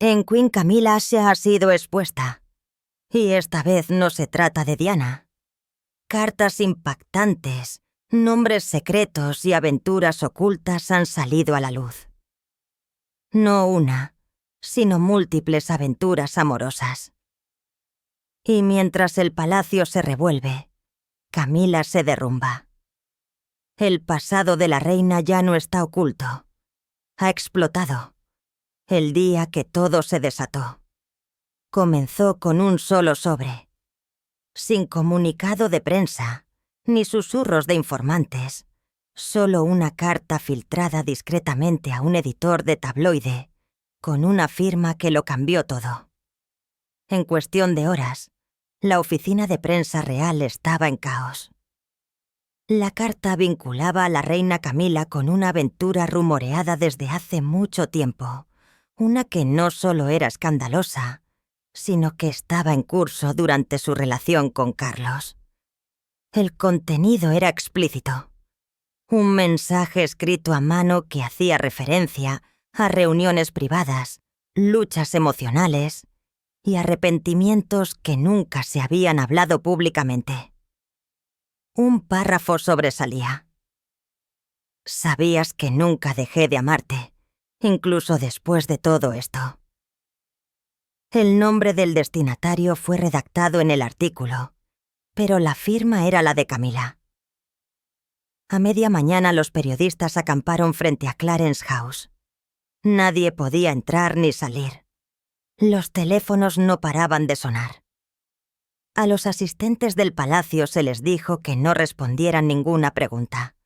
En Queen Camila se ha sido expuesta. Y esta vez no se trata de Diana. Cartas impactantes, nombres secretos y aventuras ocultas han salido a la luz. No una, sino múltiples aventuras amorosas. Y mientras el palacio se revuelve, Camila se derrumba. El pasado de la reina ya no está oculto. Ha explotado. El día que todo se desató. Comenzó con un solo sobre. Sin comunicado de prensa, ni susurros de informantes. Solo una carta filtrada discretamente a un editor de tabloide, con una firma que lo cambió todo. En cuestión de horas, la oficina de prensa real estaba en caos. La carta vinculaba a la reina Camila con una aventura rumoreada desde hace mucho tiempo, una que no solo era escandalosa, sino que estaba en curso durante su relación con Carlos. El contenido era explícito. Un mensaje escrito a mano que hacía referencia a reuniones privadas, luchas emocionales y arrepentimientos que nunca se habían hablado públicamente. Un párrafo sobresalía. Sabías que nunca dejé de amarte, incluso después de todo esto. El nombre del destinatario fue redactado en el artículo, pero la firma era la de Camila. A media mañana los periodistas acamparon frente a Clarence House. Nadie podía entrar ni salir. Los teléfonos no paraban de sonar. A los asistentes del palacio se les dijo que no respondieran ninguna pregunta.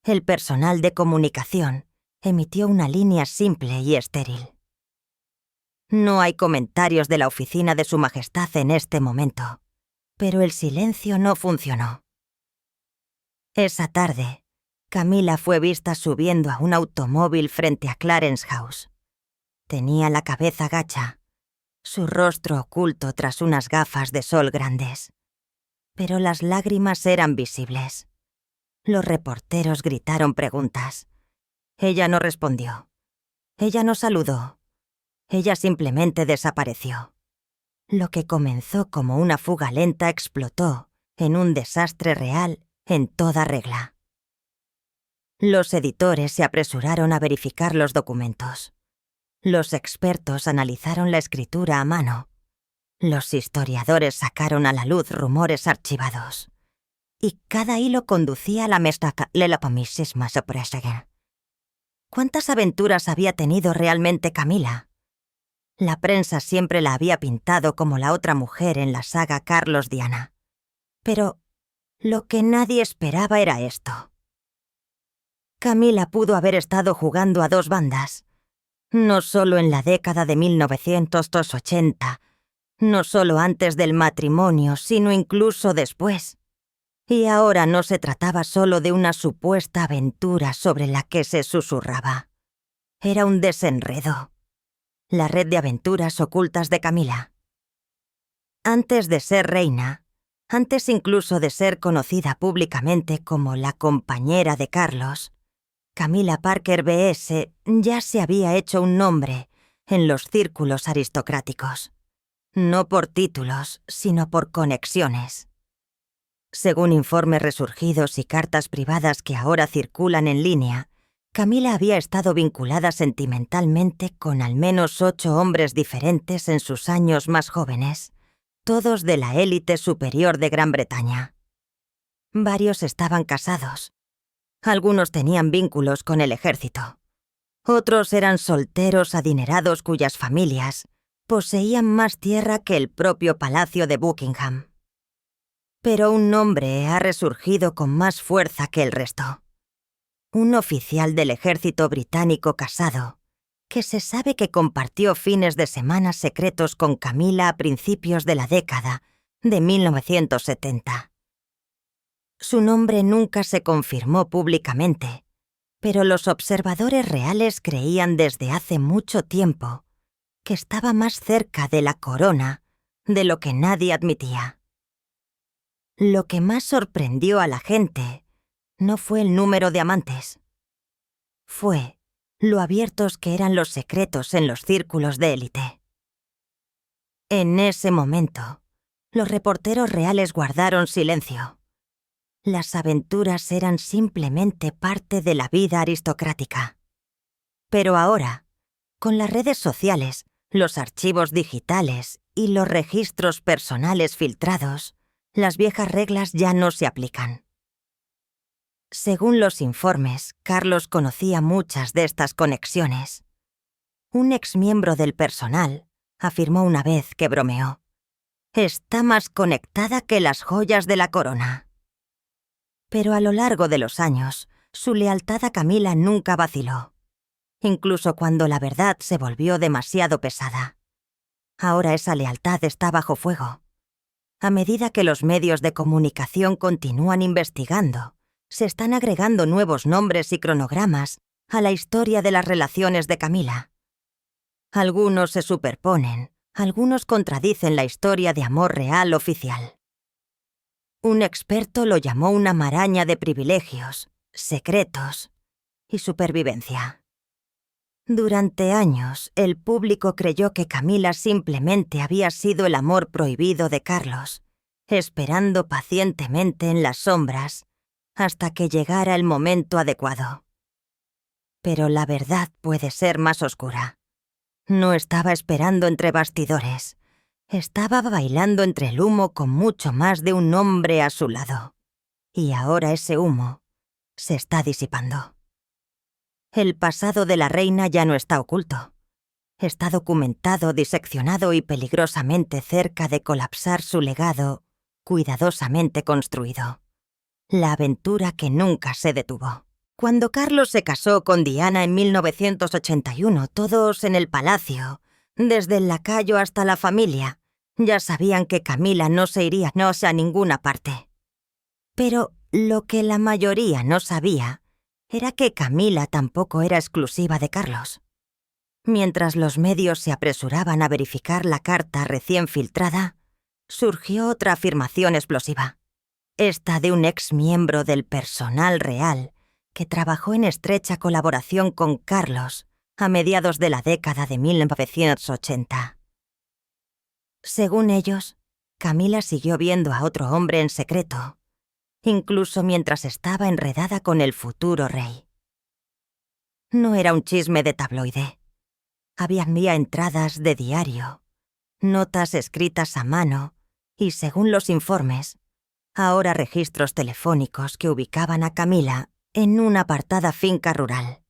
El personal de comunicación emitió una línea simple y estéril. No hay comentarios de la oficina de Su Majestad en este momento, pero el silencio no funcionó. Esa tarde, Camila fue vista subiendo a un automóvil frente a Clarence House. Tenía la cabeza gacha, su rostro oculto tras unas gafas de sol grandes. Pero las lágrimas eran visibles. Los reporteros gritaron preguntas. Ella no respondió. Ella no saludó. Ella simplemente desapareció. Lo que comenzó como una fuga lenta explotó en un desastre real en toda regla. Los editores se apresuraron a verificar los documentos. Los expertos analizaron la escritura a mano. Los historiadores sacaron a la luz rumores archivados. Y cada hilo conducía a la mesma sorpresa. ¿Cuántas aventuras había tenido realmente Camila? La prensa siempre la había pintado como la otra mujer en la saga Carlos Diana. Pero lo que nadie esperaba era esto. Camila pudo haber estado jugando a dos bandas. No solo en la década de 1980, no solo antes del matrimonio, sino incluso después. Y ahora no se trataba solo de una supuesta aventura sobre la que se susurraba. Era un desenredo. La red de aventuras ocultas de Camila. Antes de ser reina, antes incluso de ser conocida públicamente como la compañera de Carlos, Camila Parker B.S. ya se había hecho un nombre en los círculos aristocráticos. No por títulos, sino por conexiones. Según informes resurgidos y cartas privadas que ahora circulan en línea, Camila había estado vinculada sentimentalmente con al menos 8 hombres diferentes en sus años más jóvenes, todos de la élite superior de Gran Bretaña. Varios estaban casados. Algunos tenían vínculos con el ejército. Otros eran solteros adinerados cuyas familias poseían más tierra que el propio Palacio de Buckingham. Pero un nombre ha resurgido con más fuerza que el resto. Un oficial del ejército británico casado, que se sabe que compartió fines de semana secretos con Camila a principios de la década de 1970. Su nombre nunca se confirmó públicamente, pero los observadores reales creían desde hace mucho tiempo que estaba más cerca de la corona de lo que nadie admitía. Lo que más sorprendió a la gente no fue el número de amantes. Fue lo abiertos que eran los secretos en los círculos de élite. En ese momento, los reporteros reales guardaron silencio. Las aventuras eran simplemente parte de la vida aristocrática. Pero ahora, con las redes sociales, los archivos digitales y los registros personales filtrados, las viejas reglas ya no se aplican. Según los informes, Carlos conocía muchas de estas conexiones. Un exmiembro del personal afirmó una vez que bromeó: «Está más conectada que las joyas de la corona». Pero a lo largo de los años, su lealtad a Camila nunca vaciló, incluso cuando la verdad se volvió demasiado pesada. Ahora esa lealtad está bajo fuego. A medida que los medios de comunicación continúan investigando, se están agregando nuevos nombres y cronogramas a la historia de las relaciones de Camila. Algunos se superponen, algunos contradicen la historia de amor real oficial. Un experto lo llamó una maraña de privilegios, secretos y supervivencia. Durante años, el público creyó que Camila simplemente había sido el amor prohibido de Carlos, esperando pacientemente en las sombras hasta que llegara el momento adecuado. Pero la verdad puede ser más oscura. No estaba esperando entre bastidores. Estaba bailando entre el humo con mucho más de un hombre a su lado. Y ahora ese humo se está disipando. El pasado de la reina ya no está oculto. Está documentado, diseccionado y peligrosamente cerca de colapsar su legado, cuidadosamente construido. La aventura que nunca se detuvo. Cuando Carlos se casó con Diana en 1981, todos en el palacio, desde el lacayo hasta la familia, ya sabían que Camila no se iría a ninguna parte. Pero lo que la mayoría no sabía era que Camila tampoco era exclusiva de Carlos. Mientras los medios se apresuraban a verificar la carta recién filtrada, surgió otra afirmación explosiva. Esta de un exmiembro del personal real que trabajó en estrecha colaboración con Carlos a mediados de la década de 1980. Según ellos, Camila siguió viendo a otro hombre en secreto, incluso mientras estaba enredada con el futuro rey. No era un chisme de tabloide. Había entradas de diario, notas escritas a mano y, según los informes, ahora registros telefónicos que ubicaban a Camila en una apartada finca rural,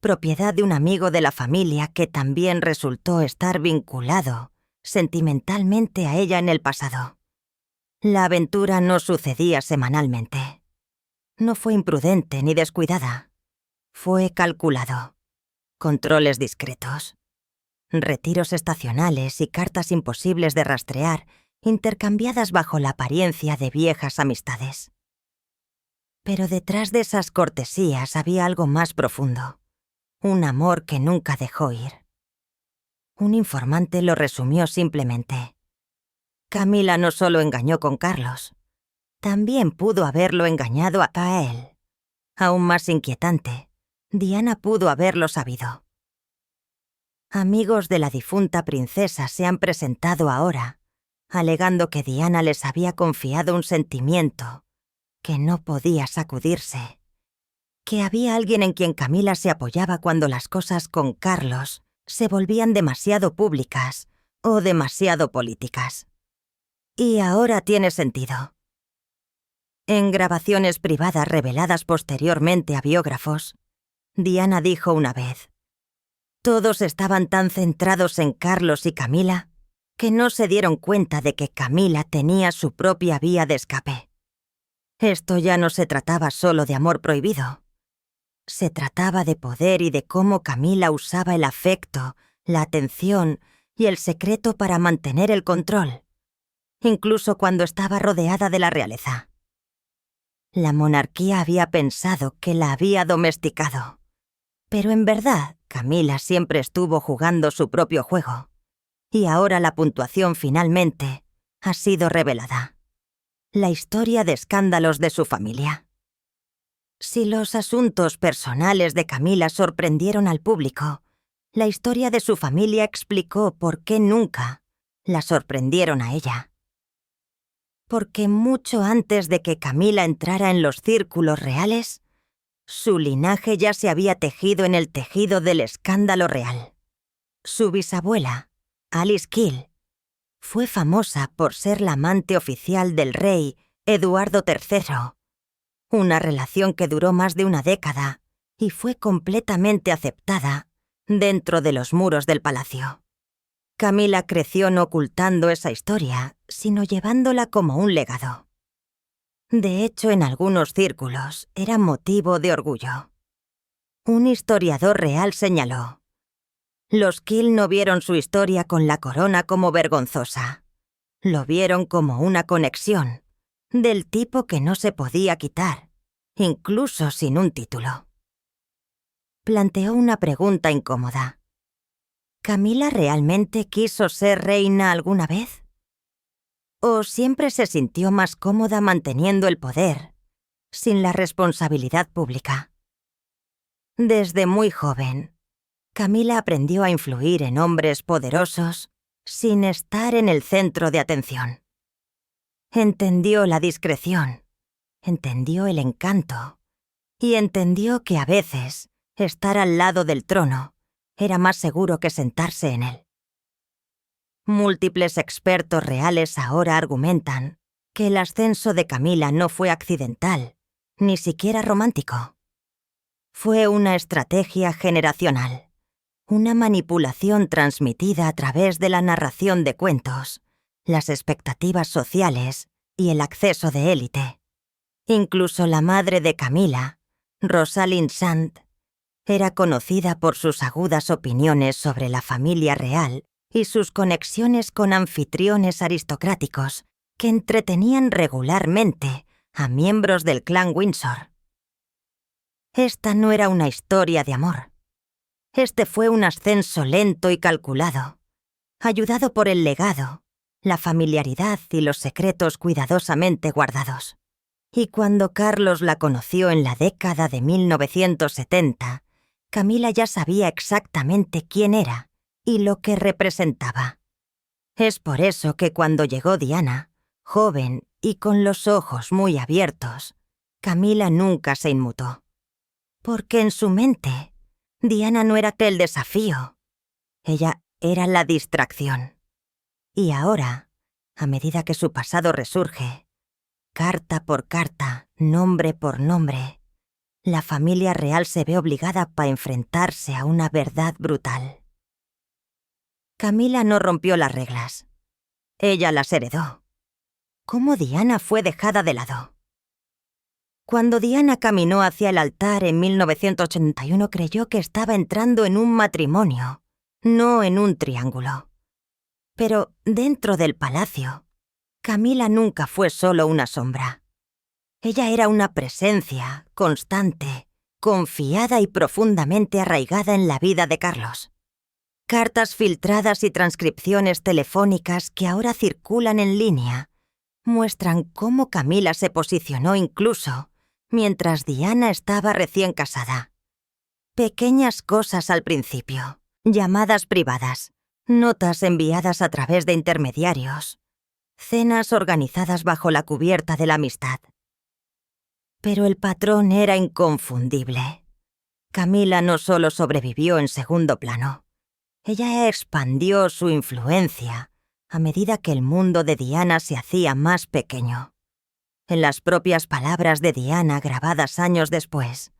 propiedad de un amigo de la familia que también resultó estar vinculado sentimentalmente a ella en el pasado. La aventura no sucedía semanalmente. No fue imprudente ni descuidada. Fue calculado. Controles discretos. Retiros estacionales y cartas imposibles de rastrear, intercambiadas bajo la apariencia de viejas amistades. Pero detrás de esas cortesías había algo más profundo. Un amor que nunca dejó ir. Un informante lo resumió simplemente. Camila no solo engañó con Carlos, también pudo haberlo engañado a él. Aún más inquietante, Diana pudo haberlo sabido. Amigos de la difunta princesa se han presentado ahora, alegando que Diana les había confiado un sentimiento que no podía sacudirse, que había alguien en quien Camila se apoyaba cuando las cosas con Carlos se volvían demasiado públicas o demasiado políticas. Y ahora tiene sentido. En grabaciones privadas reveladas posteriormente a biógrafos, Diana dijo una vez: «Todos estaban tan centrados en Carlos y Camila que no se dieron cuenta de que Camila tenía su propia vía de escape». Esto ya no se trataba solo de amor prohibido. Se trataba de poder y de cómo Camila usaba el afecto, la atención y el secreto para mantener el control, incluso cuando estaba rodeada de la realeza. La monarquía había pensado que la había domesticado, pero en verdad Camila siempre estuvo jugando su propio juego, y ahora la puntuación finalmente ha sido revelada. La historia de escándalos de su familia. Si los asuntos personales de Camila sorprendieron al público, la historia de su familia explicó por qué nunca la sorprendieron a ella. Porque mucho antes de que Camila entrara en los círculos reales, su linaje ya se había tejido en el tejido del escándalo real. Su bisabuela, Alice Kill, fue famosa por ser la amante oficial del rey Eduardo III, una relación que duró más de una década y fue completamente aceptada dentro de los muros del palacio. Camila creció no ocultando esa historia, sino llevándola como un legado. De hecho, en algunos círculos era motivo de orgullo. Un historiador real señaló: los Kill no vieron su historia con la corona como vergonzosa. Lo vieron como una conexión, del tipo que no se podía quitar, incluso sin un título. Planteó una pregunta incómoda. ¿Camila realmente quiso ser reina alguna vez? ¿O siempre se sintió más cómoda manteniendo el poder, sin la responsabilidad pública? Desde muy joven, Camila aprendió a influir en hombres poderosos sin estar en el centro de atención. Entendió la discreción, entendió el encanto y entendió que a veces estar al lado del trono era más seguro que sentarse en él. Múltiples expertos reales ahora argumentan que el ascenso de Camila no fue accidental, ni siquiera romántico. Fue una estrategia generacional, una manipulación transmitida a través de la narración de cuentos, las expectativas sociales y el acceso de élite. Incluso la madre de Camila, Rosalind Sand, era conocida por sus agudas opiniones sobre la familia real y sus conexiones con anfitriones aristocráticos que entretenían regularmente a miembros del clan Windsor. Esta no era una historia de amor. Este fue un ascenso lento y calculado, ayudado por el legado, la familiaridad y los secretos cuidadosamente guardados. Y cuando Carlos la conoció en la década de 1970, Camila ya sabía exactamente quién era y lo que representaba. Es por eso que cuando llegó Diana, joven y con los ojos muy abiertos, Camila nunca se inmutó. Porque en su mente, Diana no era el desafío. Ella era la distracción. Y ahora, a medida que su pasado resurge, carta por carta, nombre por nombre, la familia real se ve obligada a enfrentarse a una verdad brutal. Camila no rompió las reglas. Ella las heredó. ¿Cómo Diana fue dejada de lado? Cuando Diana caminó hacia el altar en 1981 creyó que estaba entrando en un matrimonio, no en un triángulo. Pero dentro del palacio, Camila nunca fue solo una sombra. Ella era una presencia constante, confiada y profundamente arraigada en la vida de Carlos. Cartas filtradas y transcripciones telefónicas que ahora circulan en línea muestran cómo Camila se posicionó incluso mientras Diana estaba recién casada. Pequeñas cosas al principio, llamadas privadas, notas enviadas a través de intermediarios, cenas organizadas bajo la cubierta de la amistad. Pero el patrón era inconfundible. Camila no solo sobrevivió en segundo plano. Ella expandió su influencia a medida que el mundo de Diana se hacía más pequeño. En las propias palabras de Diana grabadas años después,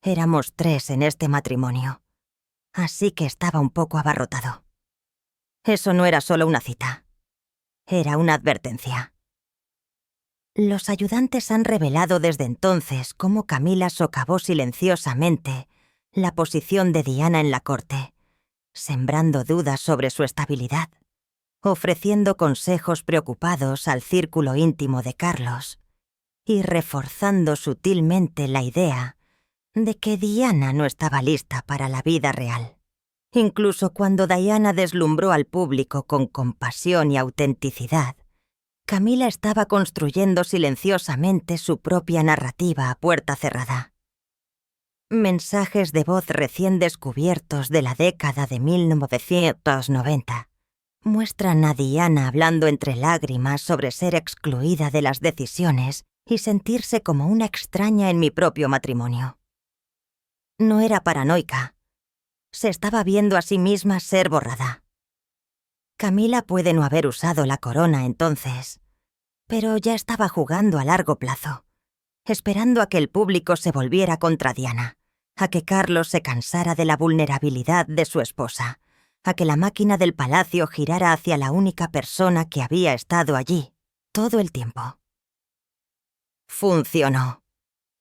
éramos 3 en este matrimonio, así que estaba un poco abarrotado. Eso no era solo una cita, era una advertencia. Los ayudantes han revelado desde entonces cómo Camila socavó silenciosamente la posición de Diana en la corte, sembrando dudas sobre su estabilidad, ofreciendo consejos preocupados al círculo íntimo de Carlos y reforzando sutilmente la idea de que Diana no estaba lista para la vida real. Incluso cuando Diana deslumbró al público con compasión y autenticidad, Camila estaba construyendo silenciosamente su propia narrativa a puerta cerrada. Mensajes de voz recién descubiertos de la década de 1990 muestran a Diana hablando entre lágrimas sobre ser excluida de las decisiones y sentirse como una extraña en mi propio matrimonio. No era paranoica. Se estaba viendo a sí misma ser borrada. Camila puede no haber usado la corona entonces, pero ya estaba jugando a largo plazo, esperando a que el público se volviera contra Diana, a que Carlos se cansara de la vulnerabilidad de su esposa, a que la máquina del palacio girara hacia la única persona que había estado allí todo el tiempo. Funcionó.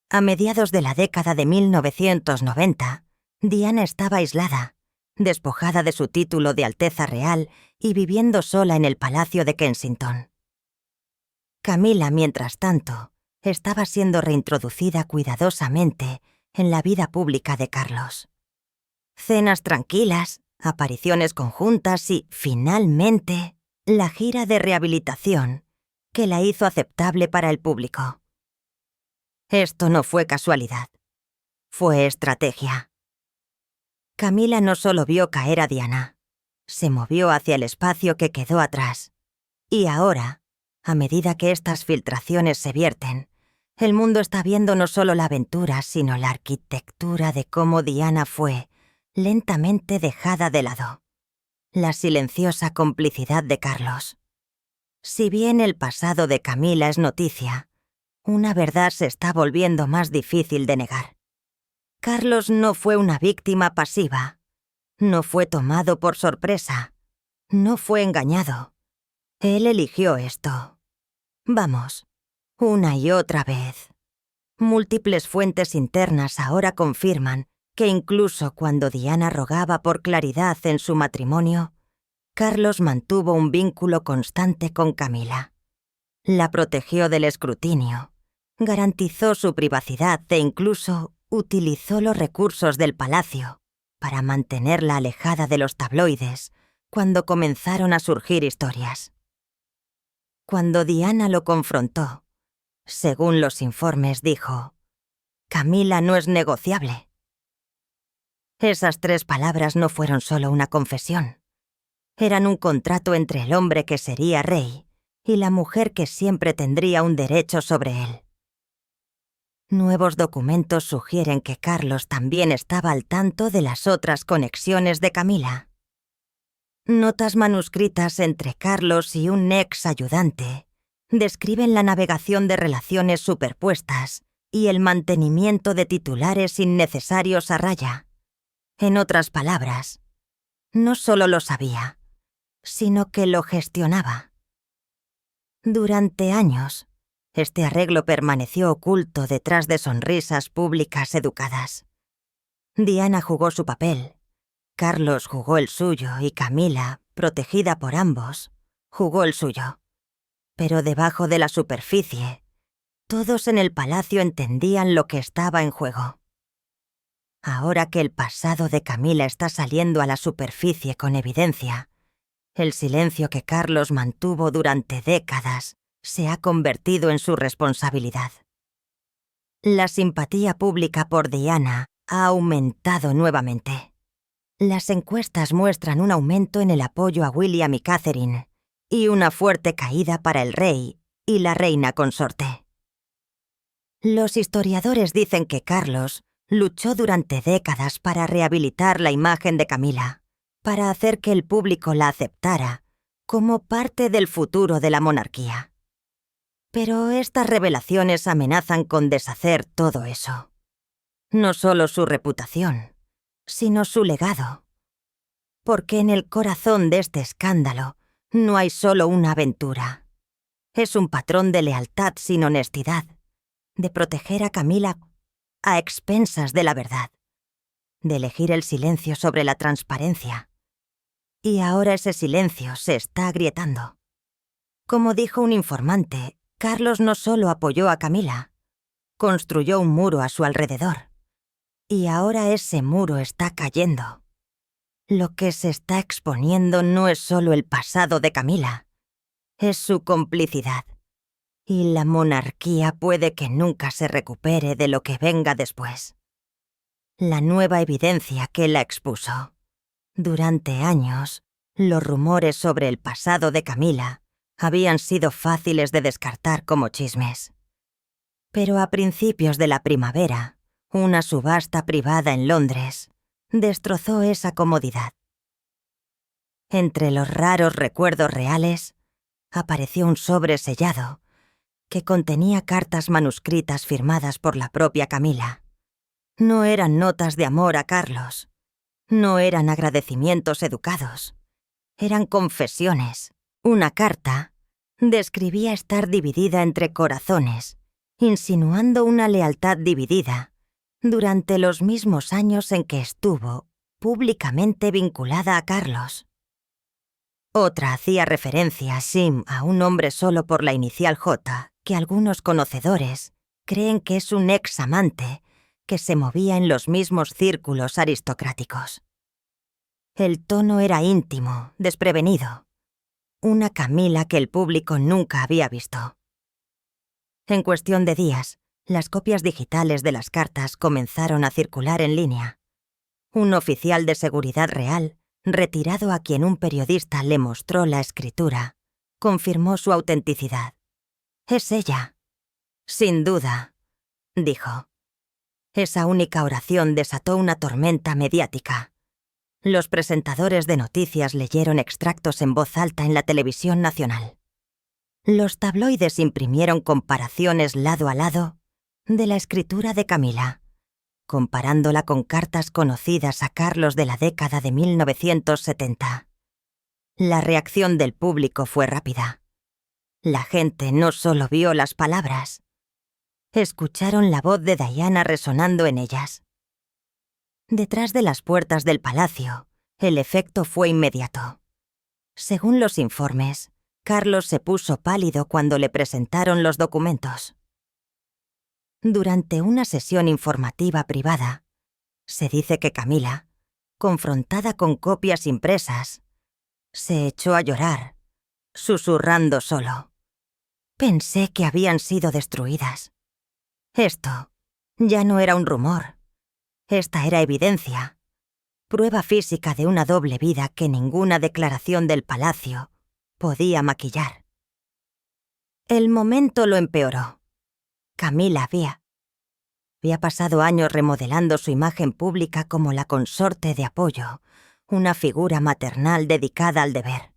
A mediados de la década de 1990, Diana estaba aislada, despojada de su título de Alteza Real y viviendo sola en el Palacio de Kensington. Camila, mientras tanto, estaba siendo reintroducida cuidadosamente en la vida pública de Carlos. Cenas tranquilas, apariciones conjuntas y, finalmente, la gira de rehabilitación que la hizo aceptable para el público. Esto no fue casualidad. Fue estrategia. Camila no solo vio caer a Diana, se movió hacia el espacio que quedó atrás. Y ahora, a medida que estas filtraciones se vierten, el mundo está viendo no solo la aventura, sino la arquitectura de cómo Diana fue lentamente dejada de lado. La silenciosa complicidad de Carlos. Si bien el pasado de Camila es noticia, una verdad se está volviendo más difícil de negar. Carlos no fue una víctima pasiva. No fue tomado por sorpresa. No fue engañado. Él eligió esto. Vamos, una y otra vez. Múltiples fuentes internas ahora confirman que incluso cuando Diana rogaba por claridad en su matrimonio, Carlos mantuvo un vínculo constante con Camila. La protegió del escrutinio, garantizó su privacidad e incluso utilizó los recursos del palacio para mantenerla alejada de los tabloides cuando comenzaron a surgir historias. Cuando Diana lo confrontó, según los informes dijo, «Camila no es negociable». Esas 3 palabras no fueron solo una confesión. Eran un contrato entre el hombre que sería rey y la mujer que siempre tendría un derecho sobre él. Nuevos documentos sugieren que Carlos también estaba al tanto de las otras conexiones de Camila. Notas manuscritas entre Carlos y un ex ayudante describen la navegación de relaciones superpuestas y el mantenimiento de titulares innecesarios a raya. En otras palabras, no solo lo sabía, sino que lo gestionaba. Durante años, este arreglo permaneció oculto detrás de sonrisas públicas educadas. Diana jugó su papel, Carlos jugó el suyo y Camila, protegida por ambos, jugó el suyo. Pero debajo de la superficie, todos en el palacio entendían lo que estaba en juego. Ahora que el pasado de Camila está saliendo a la superficie con evidencia, el silencio que Carlos mantuvo durante décadas se ha convertido en su responsabilidad. La simpatía pública por Diana ha aumentado nuevamente. Las encuestas muestran un aumento en el apoyo a William y Catherine y una fuerte caída para el rey y la reina consorte. Los historiadores dicen que Carlos luchó durante décadas para rehabilitar la imagen de Camila, para hacer que el público la aceptara como parte del futuro de la monarquía. Pero estas revelaciones amenazan con deshacer todo eso. No solo su reputación, sino su legado. Porque en el corazón de este escándalo no hay solo una aventura. Es un patrón de lealtad sin honestidad, de proteger a Camila a expensas de la verdad, de elegir el silencio sobre la transparencia. Y ahora ese silencio se está agrietando. Como dijo un informante, Carlos no solo apoyó a Camila, construyó un muro a su alrededor. Y ahora ese muro está cayendo. Lo que se está exponiendo no es solo el pasado de Camila, es su complicidad. Y la monarquía puede que nunca se recupere de lo que venga después. la nueva evidencia que la expuso. Durante años, los rumores sobre el pasado de Camila habían sido fáciles de descartar como chismes. Pero a principios de la primavera, una subasta privada en Londres destrozó esa comodidad. Entre los raros recuerdos reales, apareció un sobre sellado que contenía cartas manuscritas firmadas por la propia Camila. No eran notas de amor a Carlos, no eran agradecimientos educados, eran confesiones. Una carta describía estar dividida entre corazones, insinuando una lealtad dividida durante los mismos años en que estuvo públicamente vinculada a Carlos. Otra hacía referencia a un hombre solo por la inicial J, que algunos conocedores creen que es un ex amante que se movía en los mismos círculos aristocráticos. El tono era íntimo, desprevenido. Una Camila que el público nunca había visto. En cuestión de días, las copias digitales de las cartas comenzaron a circular en línea. Un oficial de seguridad real, retirado a quien un periodista le mostró la escritura, confirmó su autenticidad. «Es ella. Sin duda», dijo. Esa única oración desató una tormenta mediática. Los presentadores de noticias leyeron extractos en voz alta en la televisión nacional. Los tabloides imprimieron comparaciones lado a lado de la escritura de Camila, comparándola con cartas conocidas a Carlos de la década de 1970. La reacción del público fue rápida. La gente no solo vio las palabras, escucharon la voz de Diana resonando en ellas. Detrás de las puertas del palacio, el efecto fue inmediato. Según los informes, Carlos se puso pálido cuando le presentaron los documentos. Durante una sesión informativa privada, se dice que Camila, confrontada con copias impresas, se echó a llorar, susurrando solo. «Pensé que habían sido destruidas. Esto ya no era un rumor. Esta era evidencia, prueba física de una doble vida que ninguna declaración del palacio podía maquillar». El momento lo empeoró. Camila había pasado años remodelando su imagen pública como la consorte de apoyo, una figura maternal dedicada al deber.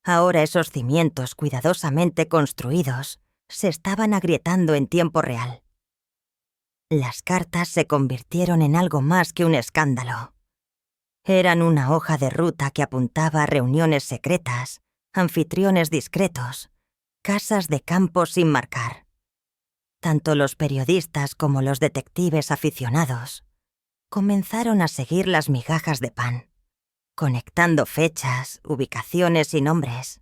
Ahora esos cimientos cuidadosamente construidos se estaban agrietando en tiempo real. Las cartas se convirtieron en algo más que un escándalo. Eran una hoja de ruta que apuntaba a reuniones secretas, anfitriones discretos, casas de campo sin marcar. Tanto los periodistas como los detectives aficionados comenzaron a seguir las migajas de pan, conectando fechas, ubicaciones y nombres.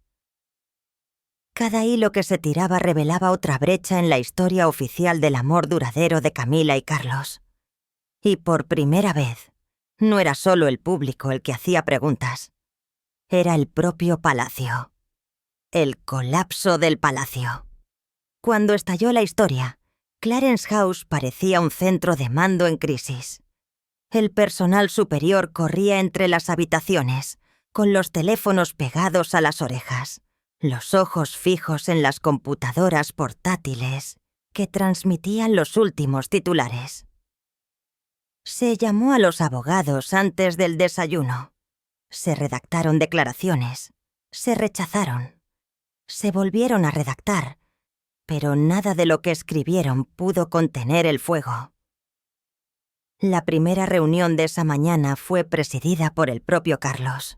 Cada hilo que se tiraba revelaba otra brecha en la historia oficial del amor duradero de Camila y Carlos. Y por primera vez, no era solo el público el que hacía preguntas. Era el propio palacio. El colapso del palacio. Cuando estalló la historia, Clarence House parecía un centro de mando en crisis. El personal superior corría entre las habitaciones, con los teléfonos pegados a las orejas, los ojos fijos en las computadoras portátiles que transmitían los últimos titulares. Se llamó a los abogados antes del desayuno. Se redactaron declaraciones. Se rechazaron. Se volvieron a redactar, pero nada de lo que escribieron pudo contener el fuego. La primera reunión de esa mañana fue presidida por el propio Carlos.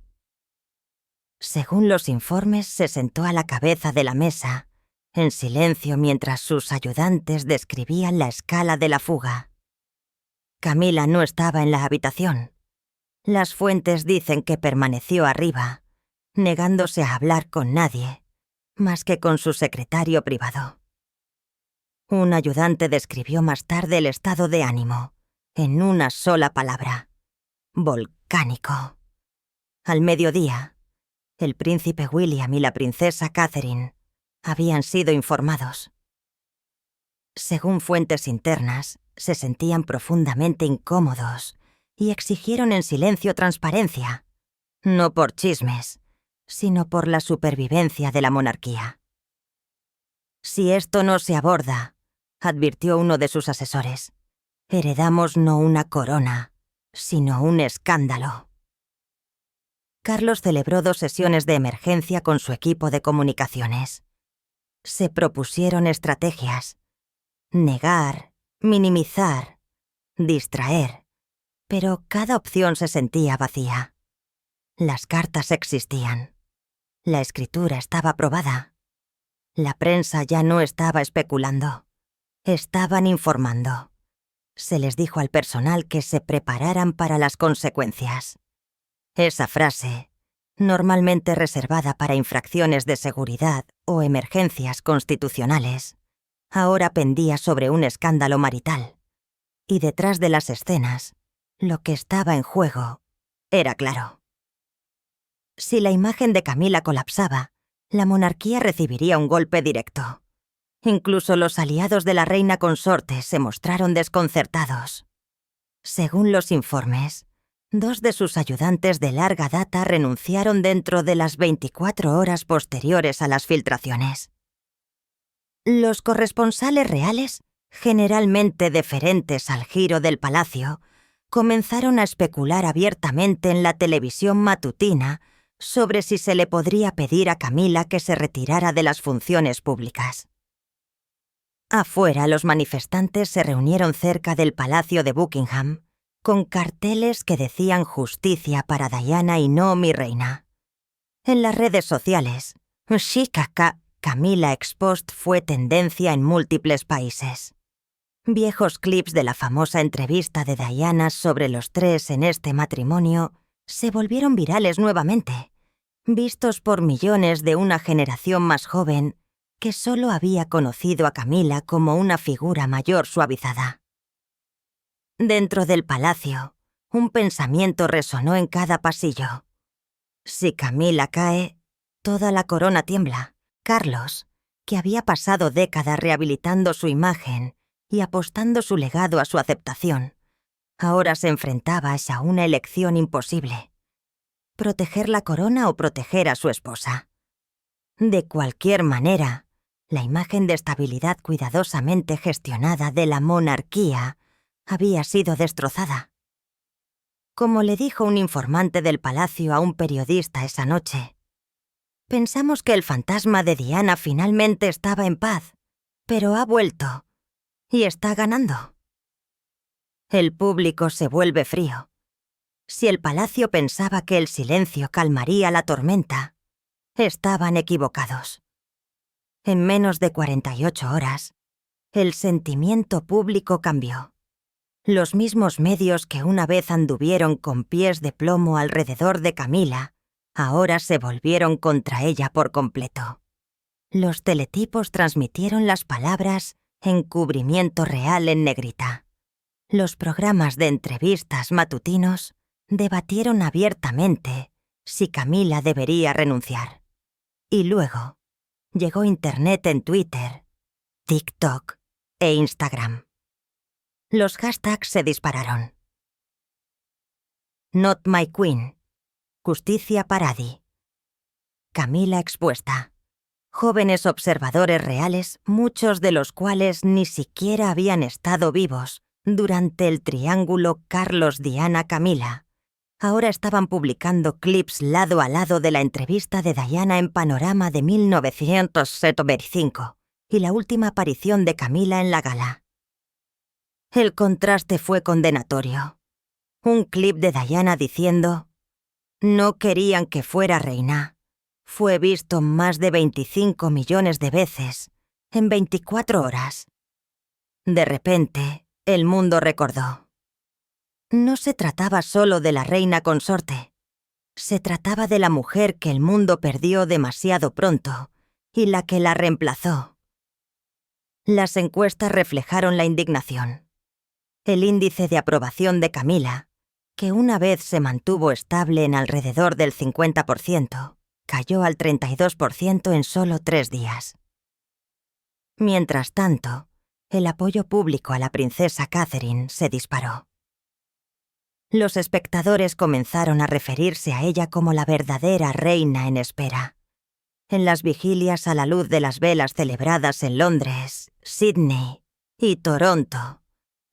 Según los informes, se sentó a la cabeza de la mesa, en silencio mientras sus ayudantes describían la escala de la fuga. Camila no estaba en la habitación. Las fuentes dicen que permaneció arriba, negándose a hablar con nadie, más que con su secretario privado. Un ayudante describió más tarde el estado de ánimo, en una sola palabra: volcánico. Al mediodía, el príncipe William y la princesa Catherine habían sido informados. Según fuentes internas, se sentían profundamente incómodos y exigieron en silencio transparencia, no por chismes, sino por la supervivencia de la monarquía. «Si esto no se aborda», advirtió uno de sus asesores, «heredamos no una corona, sino un escándalo». Carlos celebró 2 sesiones de emergencia con su equipo de comunicaciones. Se propusieron estrategias: negar, minimizar, distraer, pero cada opción se sentía vacía. Las cartas existían. La escritura estaba probada. La prensa ya no estaba especulando. Estaban informando. Se les dijo al personal que se prepararan para las consecuencias. Esa frase, normalmente reservada para infracciones de seguridad o emergencias constitucionales, ahora pendía sobre un escándalo marital. Y detrás de las escenas, lo que estaba en juego era claro. Si la imagen de Camila colapsaba, la monarquía recibiría un golpe directo. Incluso los aliados de la reina consorte se mostraron desconcertados. Según los informes, 2 de sus ayudantes de larga data renunciaron dentro de las 24 horas posteriores a las filtraciones. Los corresponsales reales, generalmente deferentes al giro del palacio, comenzaron a especular abiertamente en la televisión matutina sobre si se le podría pedir a Camila que se retirara de las funciones públicas. Afuera, los manifestantes se reunieron cerca del Palacio de Buckingham con carteles que decían «Justicia para Diana y no mi reina». En las redes sociales, Shikaka Camila Exposed fue tendencia en múltiples países. Viejos clips de la famosa entrevista de Diana sobre los 3 en este matrimonio se volvieron virales nuevamente, vistos por millones de una generación más joven que solo había conocido a Camila como una figura mayor suavizada. Dentro del palacio, un pensamiento resonó en cada pasillo. Si Camila cae, toda la corona tiembla. Carlos, que había pasado décadas rehabilitando su imagen y apostando su legado a su aceptación, ahora se enfrentaba a una elección imposible: proteger la corona o proteger a su esposa. De cualquier manera, la imagen de estabilidad cuidadosamente gestionada de la monarquía había sido destrozada. Como le dijo un informante del palacio a un periodista esa noche, «Pensamos que el fantasma de Diana finalmente estaba en paz, pero ha vuelto y está ganando». El público se vuelve frío. Si el palacio pensaba que el silencio calmaría la tormenta, estaban equivocados. En menos de 48 horas, el sentimiento público cambió. Los mismos medios que una vez anduvieron con pies de plomo alrededor de Camila, ahora se volvieron contra ella por completo. Los teletipos transmitieron las palabras «encubrimiento real» en negrita. Los programas de entrevistas matutinos debatieron abiertamente si Camila debería renunciar. Y luego llegó Internet en Twitter, TikTok e Instagram. Los hashtags se dispararon. Not my queen. Justicia Paradi. Camila expuesta. Jóvenes observadores reales, muchos de los cuales ni siquiera habían estado vivos durante el triángulo Carlos-Diana-Camila, ahora estaban publicando clips lado a lado de la entrevista de Diana en Panorama de 1975 y la última aparición de Camila en la gala. El contraste fue condenatorio. Un clip de Diana diciendo «No querían que fuera reina» fue visto más de 25 millones de veces en 24 horas. De repente, el mundo recordó. No se trataba solo de la reina consorte. Se trataba de la mujer que el mundo perdió demasiado pronto y la que la reemplazó. Las encuestas reflejaron la indignación. El índice de aprobación de Camila, que una vez se mantuvo estable en alrededor del 50%, cayó al 32% en solo 3 días. Mientras tanto, el apoyo público a la princesa Catherine se disparó. Los espectadores comenzaron a referirse a ella como la verdadera reina en espera. En las vigilias a la luz de las velas celebradas en Londres, Sídney y Toronto,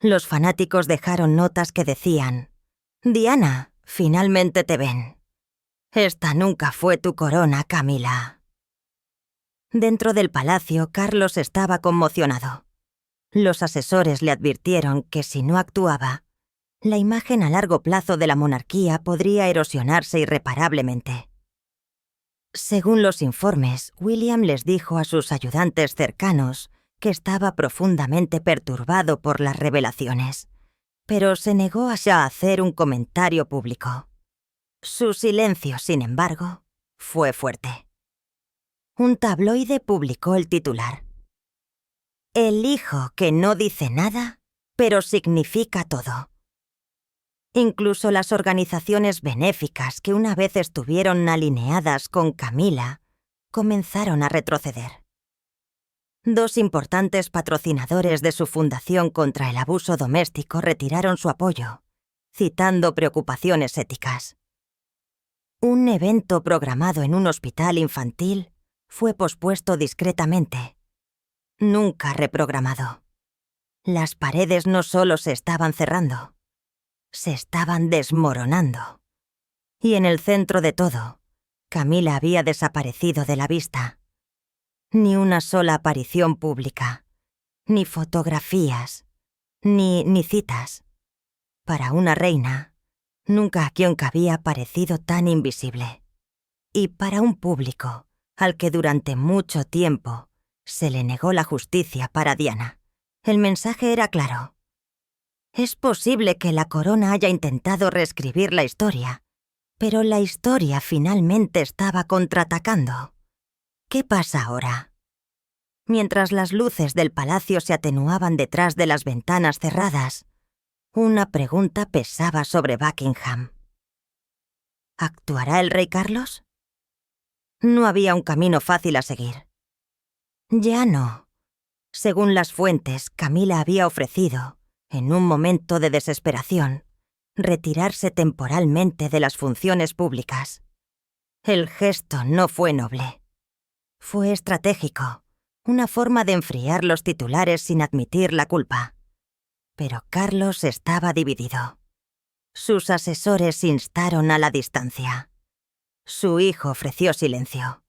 los fanáticos dejaron notas que decían: «Diana, finalmente te ven. Esta nunca fue tu corona, Camila». Dentro del palacio, Carlos estaba conmocionado. Los asesores le advirtieron que si no actuaba, la imagen a largo plazo de la monarquía podría erosionarse irreparablemente. Según los informes, William les dijo a sus ayudantes cercanos que estaba profundamente perturbado por las revelaciones, pero se negó a hacer un comentario público. Su silencio, sin embargo, fue fuerte. Un tabloide publicó el titular: «El hijo que no dice nada, pero significa todo». Incluso las organizaciones benéficas que una vez estuvieron alineadas con Camila comenzaron a retroceder. 2 importantes patrocinadores de su fundación contra el abuso doméstico retiraron su apoyo, citando preocupaciones éticas. Un evento programado en un hospital infantil fue pospuesto discretamente, nunca reprogramado. Las paredes no solo se estaban cerrando, se estaban desmoronando. Y en el centro de todo, Camila había desaparecido de la vista. Ni una sola aparición pública, ni fotografías, ni citas. Para una reina, nunca Akionka había parecido tan invisible. Y para un público al que durante mucho tiempo se le negó la justicia para Diana, el mensaje era claro. Es posible que la corona haya intentado reescribir la historia, pero la historia finalmente estaba contraatacando. ¿Qué pasa ahora? Mientras las luces del palacio se atenuaban detrás de las ventanas cerradas, una pregunta pesaba sobre Buckingham. ¿Actuará el rey Carlos? No había un camino fácil a seguir. Ya no. Según las fuentes, Camila había ofrecido, en un momento de desesperación, retirarse temporalmente de las funciones públicas. El gesto no fue noble. Fue estratégico, una forma de enfriar los titulares sin admitir la culpa. Pero Carlos estaba dividido. Sus asesores instaron a la distancia. Su hijo ofreció silencio.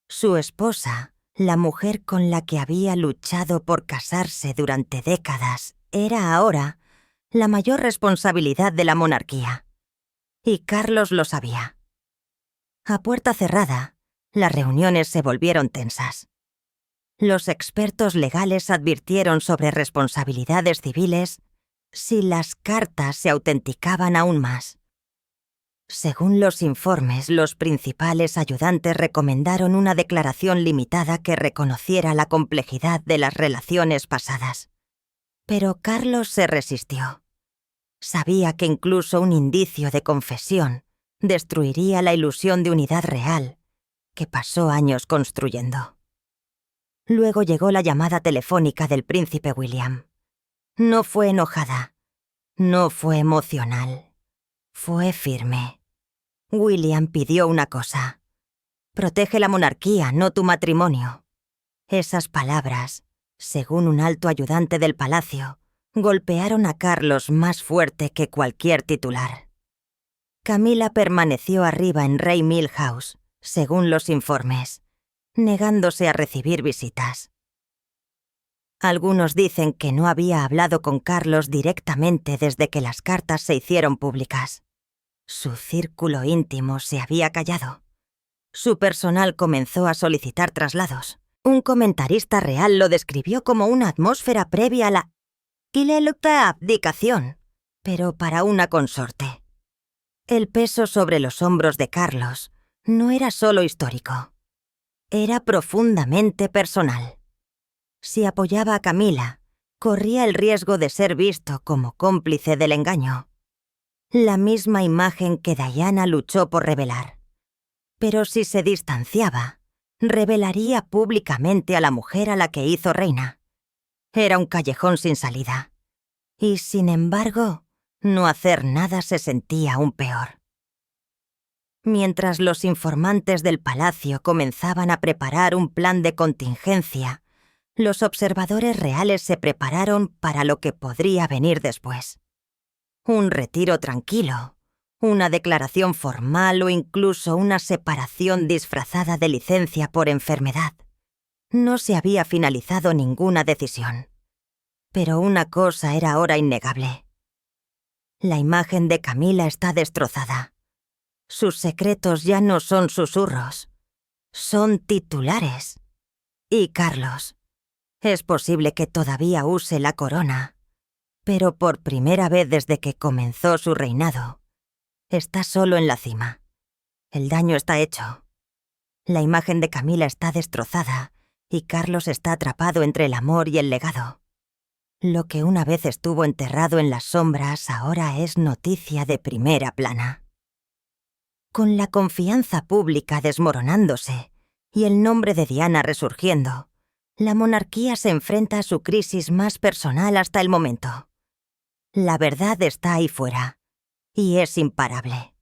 Su esposa, la mujer con la que había luchado por casarse durante décadas, era ahora la mayor responsabilidad de la monarquía. Y Carlos lo sabía. A puerta cerrada, las reuniones se volvieron tensas. Los expertos legales advirtieron sobre responsabilidades civiles si las cartas se autenticaban aún más. Según los informes, los principales ayudantes recomendaron una declaración limitada que reconociera la complejidad de las relaciones pasadas. Pero Carlos se resistió. Sabía que incluso un indicio de confesión destruiría la ilusión de unidad real que pasó años construyendo. Luego llegó la llamada telefónica del príncipe William. No fue enojada, no fue emocional, fue firme. William pidió una cosa: protege la monarquía, no tu matrimonio. Esas palabras, según un alto ayudante del palacio, golpearon a Carlos más fuerte que cualquier titular. Camila permaneció arriba en Rey Mill House, según los informes, negándose a recibir visitas. Algunos dicen que no había hablado con Carlos directamente desde que las cartas se hicieron públicas. Su círculo íntimo se había callado. Su personal comenzó a solicitar traslados. Un comentarista real lo describió como una atmósfera previa a la abdicación, pero para una consorte. El peso sobre los hombros de Carlos no era solo histórico. Era profundamente personal. Si apoyaba a Camila, corría el riesgo de ser visto como cómplice del engaño. La misma imagen que Diana luchó por revelar. Pero si se distanciaba, revelaría públicamente a la mujer a la que hizo reina. Era un callejón sin salida. Y, sin embargo, no hacer nada se sentía aún peor. Mientras los informantes del palacio comenzaban a preparar un plan de contingencia, los observadores reales se prepararon para lo que podría venir después. Un retiro tranquilo, una declaración formal o incluso una separación disfrazada de licencia por enfermedad. No se había finalizado ninguna decisión. Pero una cosa era ahora innegable. La imagen de Camila está destrozada. Sus secretos ya no son susurros, son titulares. Y Carlos, es posible que todavía use la corona, pero por primera vez desde que comenzó su reinado, está solo en la cima. El daño está hecho. La imagen de Camila está destrozada y Carlos está atrapado entre el amor y el legado. Lo que una vez estuvo enterrado en las sombras ahora es noticia de primera plana. Con la confianza pública desmoronándose y el nombre de Diana resurgiendo, la monarquía se enfrenta a su crisis más personal hasta el momento. La verdad está ahí fuera, y es imparable.